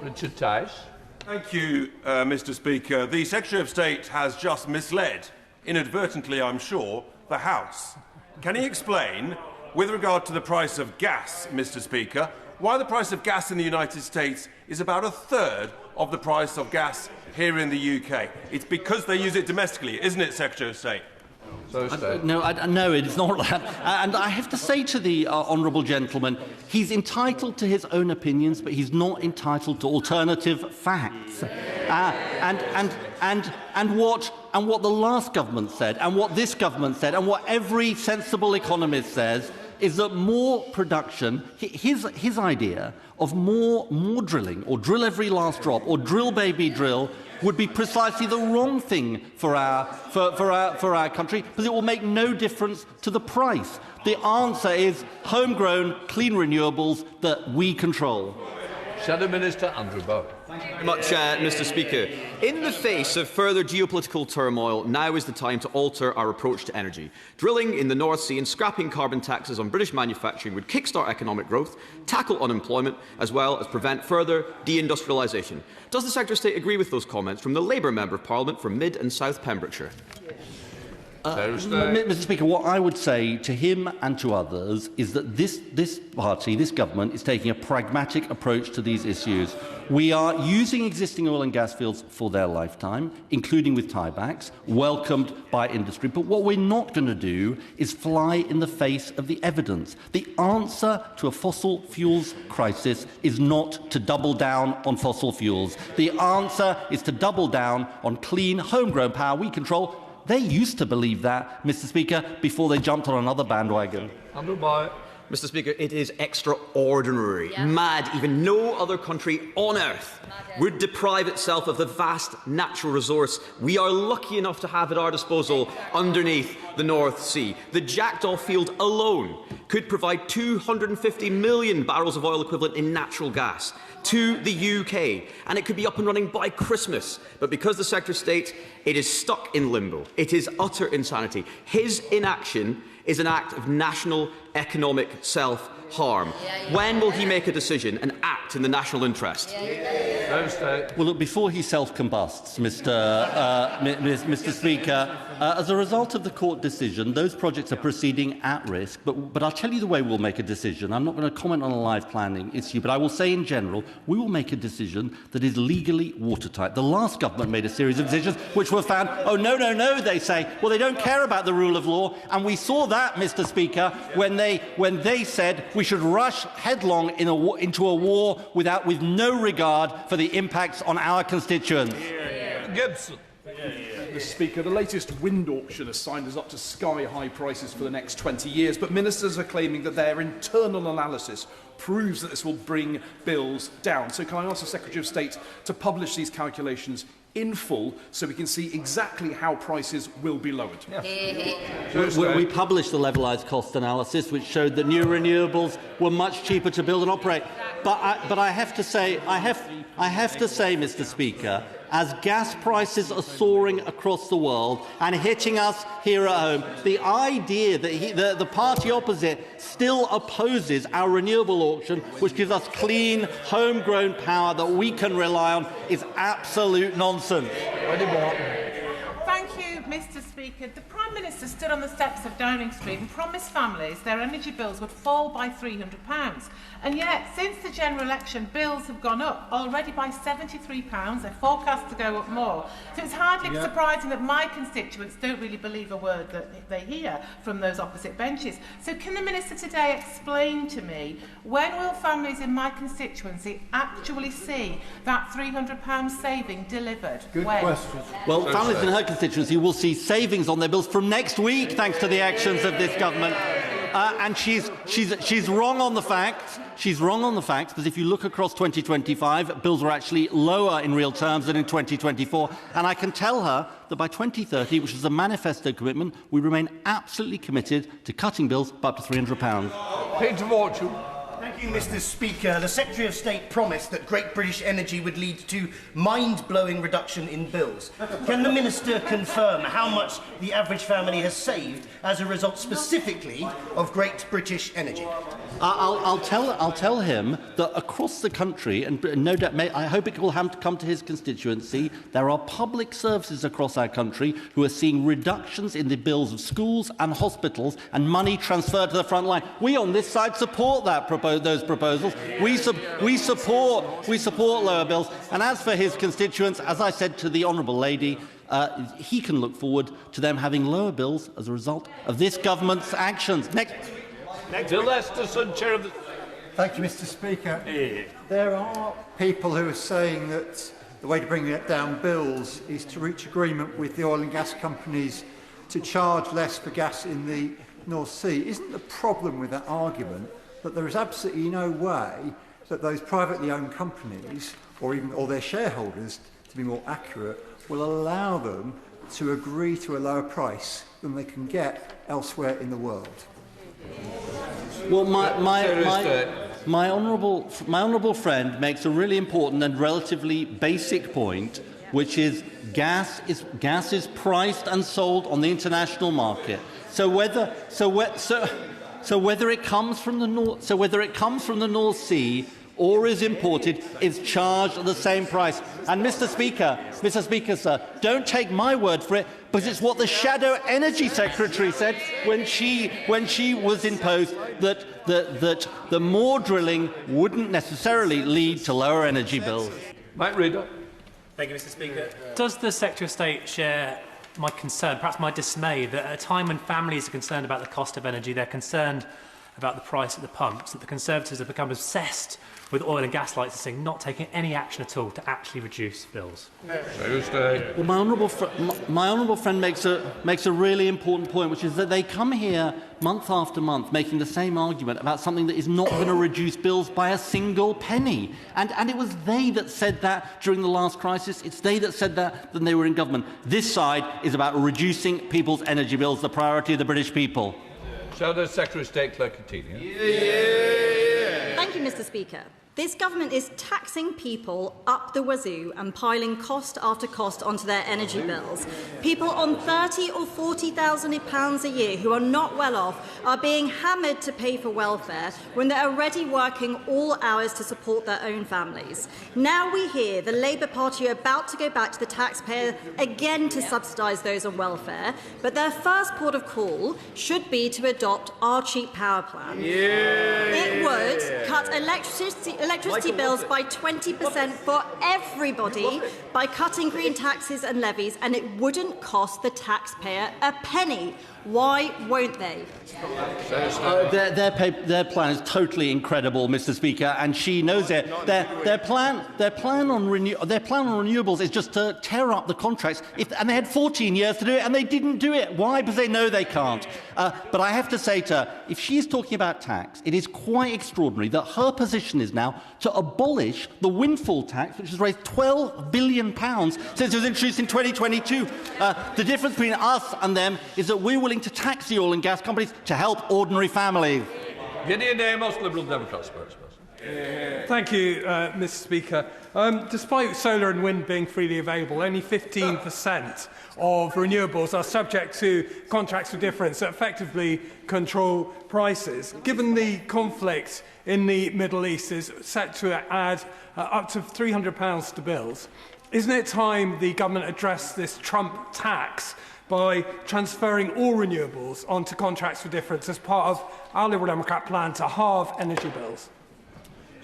Richard Tice. Thank you, Mr. Speaker. The Secretary of State has just misled, inadvertently I'm sure, the House. Can he explain, with regard to the price of gas, Mr. Speaker, why the price of gas in the United States is about a third of the price of gas here in the UK? It's because they use it domestically, isn't it, Secretary of State? No, it's not that. And I have to say to the honourable gentleman, he's entitled to his own opinions, but he's not entitled to alternative facts. And what the last government said, and what this government said, and what every sensible economist says, is that more production, his idea of more drilling, or drill every last drop, or drill baby drill, would be precisely the wrong thing for our country, because it will make no difference to the price. The answer is homegrown, clean renewables that we control. Shadow Minister Andrew Bowen. Thank you very much, Mr. Speaker. In the face of further geopolitical turmoil, now is the time to alter our approach to energy. Drilling in the North Sea and scrapping carbon taxes on British manufacturing would kickstart economic growth, tackle unemployment, as well as prevent further deindustrialisation. Does the Secretary of State agree with those comments from the Labour Member of Parliament from Mid and South Pembrokeshire? Mr. Speaker, what I would say to him and to others is that this party, this government, is taking a pragmatic approach to these issues. We are using existing oil and gas fields for their lifetime, including with tiebacks, welcomed by industry. But what we're not going to do is fly in the face of the evidence. The answer to a fossil fuels crisis is not to double down on fossil fuels. The answer is to double down on clean, homegrown power we control. They used to believe that, Mr. Speaker, before they jumped on another bandwagon. Mr. Speaker, it is extraordinary, mad. Even no other country on earth would deprive itself of the vast natural resource we are lucky enough to have at our disposal underneath the North Sea. The Jackdaw field alone could provide 250 million barrels of oil equivalent in natural gas to the UK, and it could be up and running by Christmas. But because the Secretary of State, it is stuck in limbo. It is utter insanity. His inaction is an act of national economic self-harm. When will he make a decision and act in the national interest? Well, look, before he self-combusts, Mr. Speaker, as a result of the court decision, those projects are proceeding at risk. But I'll tell you the way we'll make a decision. I'm not going to comment on a live planning issue, but I will say in general, we will make a decision that is legally watertight. The last government made a series of decisions which were found, oh, no, they say, well, they don't care about the rule of law. And we saw that, Mr. Speaker, when they said we should rush headlong into a war with no regard for the impacts on our constituents. Gibson. Mr. Speaker, the latest wind auction has signed us up to sky-high prices for the next 20 years, but ministers are claiming that their internal analysis proves that this will bring bills down. So can I ask the Secretary of State to publish these calculations in full so we can see exactly how prices will be lowered? We published the levelised cost analysis, which showed that new renewables were much cheaper to build and operate. But I have to say, Mr. Speaker, as gas prices are soaring across the world and hitting us here at home, the idea that the party opposite still opposes our renewable auction, which gives us clean, homegrown power that we can rely on, is absolute nonsense. Thank you, Mr. Speaker. The Prime Minister stood on the steps of Downing Street and promised families their energy bills would fall by £300. And yet, since the general election, bills have gone up already by £73. They're forecast to go up more. So it's hardly surprising that my constituents don't really believe a word that they hear from those opposite benches. So can the Minister today explain to me, when will families in my constituency actually see that £300 saving delivered? Good question. Well, families in her constituency will see savings on their bills from next week, thanks to the actions of this government. And she's wrong on the facts. She's wrong on the facts, because if you look across 2025, bills are actually lower in real terms than in 2024. And I can tell her that by 2030, which is a manifesto commitment, we remain absolutely committed to cutting bills by up to £300. Peter Fortune. Thank Thank you, Mr. Speaker. The Secretary of State promised that Great British Energy would lead to mind-blowing reduction in bills. Can the Minister confirm how much the average family has saved as a result specifically of Great British Energy? I'll tell him that across the country, and no doubt, I hope it will have to come to his constituency, there are public services across our country who are seeing reductions in the bills of schools and hospitals and money transferred to the front line. We on this side support those proposals. We support lower bills. And as for his constituents, as I said to the honourable lady, he can look forward to them having lower bills as a result of this government's actions. Next. Bill Esterson, Chair of the... Thank you, Mr. Speaker. There are people who are saying that the way to bring down bills is to reach agreement with the oil and gas companies to charge less for gas in the North Sea. Isn't the problem with that argument that there is absolutely no way that those privately owned companies, or their shareholders, to be more accurate, will allow them to agree to a lower price than they can get elsewhere in the world? Well, my honourable friend makes a really important and relatively basic point, which is gas is priced and sold on the international market. So whether it comes from the North Sea or is imported, is charged at the same price. And Mr. Speaker, sir, don't take my word for it, because it's what the Shadow Energy Secretary said when she was in post, that the more drilling wouldn't necessarily lead to lower energy bills. Mike Reader. Thank you, Mr. Speaker. Does the Secretary of State share my concern, perhaps my dismay, that at a time when families are concerned about the cost of energy, they're concerned about the price at the pumps, that the Conservatives have become obsessed with oil and gas licensing, not taking any action at all to actually reduce bills? Well, my honourable friend makes a really important point, which is that they come here month after month making the same argument about something that is not going to reduce bills by a single penny. And it was they that said that during the last crisis. It's they that said that when they were in government. This side is about reducing people's energy bills, the priority of the British people. Shadow Secretary of State Claire Coutinho. Thank you, Mr. Speaker. This government is taxing people up the wazoo and piling cost after cost onto their energy bills. People on £30,000 or £40,000 a year who are not well off are being hammered to pay for welfare when they're already working all hours to support their own families. Now we hear the Labour Party are about to go back to the taxpayer again to subsidise those on welfare, but their first port of call should be to adopt our cheap power plan. It would cut electricity bills by 20% for everybody by cutting green taxes and levies, and it wouldn't cost the taxpayer a penny. Why won't they? Their plan is totally incredible, Mr. Speaker, and she knows it. Their plan on renewables is just to tear up the contracts, and they had 14 years to do it, and they didn't do it. Why? Because they know they can't. But I have to say to her, if she is talking about tax, it is quite extraordinary that her position is now to abolish the windfall tax, which has raised £12 billion since it was introduced in 2022. The difference between us and them is that we're willing to tax the oil and gas companies to help ordinary families. Gideon Amos, Liberal Democrat spokesperson. Thank you, Mr. Speaker. Despite solar and wind being freely available, only 15% of renewables are subject to contracts for difference that effectively control prices. Given the conflict in the Middle East is set to add up to £300 to bills, isn't it time the government addressed this Trump tax by transferring all renewables onto contracts for difference as part of our Liberal Democrat plan to halve energy bills?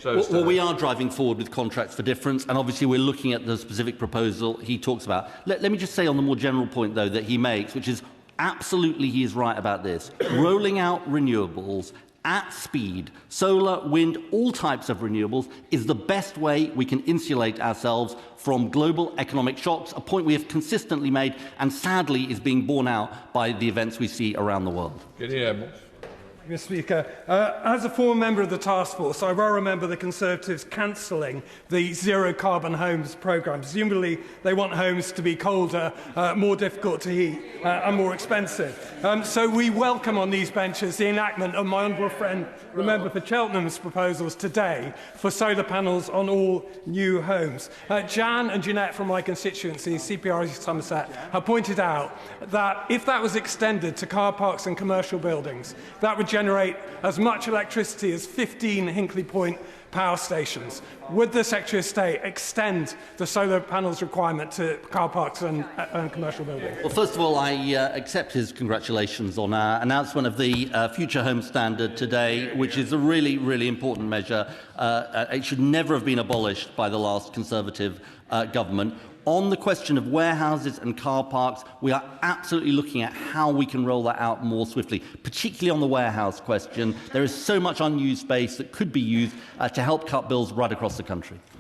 Well, we are driving forward with contracts for difference, and obviously we're looking at the specific proposal he talks about. Let me just say on the more general point, though, that he makes, which is absolutely he is right about this. Rolling out renewables at speed, solar, wind, all types of renewables, is the best way we can insulate ourselves from global economic shocks, a point we have consistently made and sadly is being borne out by the events we see around the world. Mr. Speaker. As a former member of the task force, I well remember the Conservatives cancelling the zero-carbon homes programme. Presumably, they want homes to be colder, more difficult to heat and more expensive. So we welcome on these benches the enactment of my honourable friend, the member for Cheltenham's proposals today for solar panels on all new homes. Jan and Jeanette from my constituency, CPR Somerset, have pointed out that if that was extended to car parks and commercial buildings, that would generate as much electricity as 15 Hinkley Point power stations. Would the Secretary of State extend the solar panels requirement to car parks and commercial buildings? Well, first of all, I accept his congratulations on our announcement of the Future Home Standard today, which is a really, really important measure. It should never have been abolished by the last Conservative government. On the question of warehouses and car parks, we are absolutely looking at how we can roll that out more swiftly, particularly on the warehouse question. There is so much unused space that could be used to help cut bills right across the country.